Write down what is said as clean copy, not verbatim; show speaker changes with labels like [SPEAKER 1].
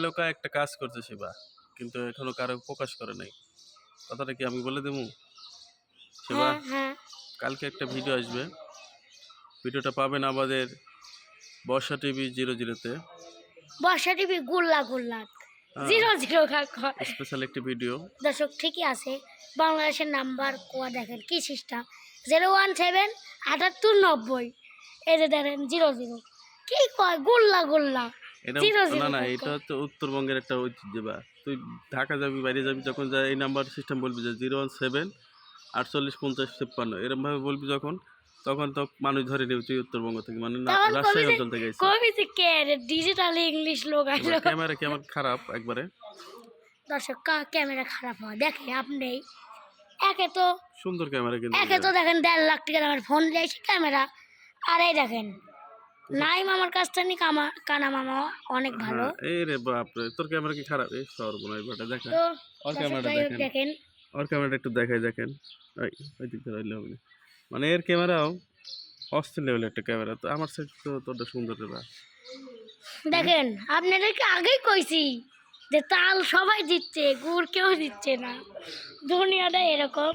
[SPEAKER 1] লোকা একটা কাজ করছে শিবা, কিন্তু এখনো কারো প্রকাশ করে নাই। কথাটা কি আমি বলে দেবো শিবা? কালকে একটা ভিডিও আসবে, ভিডিওটা পাবেন আমাদের বর্ষা টিভি 00-তে।
[SPEAKER 2] বর্ষা টিভি গুল্লা 00
[SPEAKER 1] স্পেশাল একটি ভিডিও।
[SPEAKER 2] দর্শক ঠিকই আছে, বাংলাদেশের নাম্বার কোয়া দেখেন কি সিস্টেম, 017 78 90, এই যে দেখেন 00, কি কয় গুল্লা
[SPEAKER 1] এটা
[SPEAKER 2] 00।
[SPEAKER 1] না এটা হচ্ছে উত্তরবঙ্গের একটা ঐতিহ্য। বা তুই ঢাকা যাবি, বাইরে যাবি, যখন যা এই নাম্বার সিস্টেম বলবি যে 017 48 50 56, এরকম ভাবে বলবি যখন, তখন তো মানুষ ধরে নেবে তুই উত্তরবঙ্গ থেকে, মানে রাজশাহী অঞ্চল থেকে এসেছিস।
[SPEAKER 2] কবি যে কে ডিজিটাল ইংলিশ লোক আইলো।
[SPEAKER 1] ক্যামেরা খারাপ একবারে।
[SPEAKER 2] দর্শক ক্যামেরা খারাপ হয় দেখেন আপনি, একে তো
[SPEAKER 1] সুন্দর ক্যামেরা, কিন্তু
[SPEAKER 2] একে তো দেখেন 1.5 লাখ টাকা আমার ফোন দিয়েছি ক্যামেরা, আর এই দেখেন নাই মামার কাছ থেকে কানা মামা অনেক ভালো।
[SPEAKER 1] এই রে বাপ রে, তোর ক্যামেরা কি খারাপ? এই সর্বনাশ বেটা, দেখেন
[SPEAKER 2] তো
[SPEAKER 1] ওর ক্যামেরাটা দেখেন, ওর ক্যামেরাটা একটু দেখাই, দেখেন ওই দিক ধরে হবে না, মানে এর ক্যামেরাও অস্থির লেভেলের একটা ক্যামেরা। তো আমার সাথে তো তোরটা সুন্দর রে বা।
[SPEAKER 2] দেখেন আপনাদেরকে আগেই কইছি যে তাল সবাই দিচ্ছে, গুড় কেউ দিচ্ছে না, দুনিয়াটা এরকম।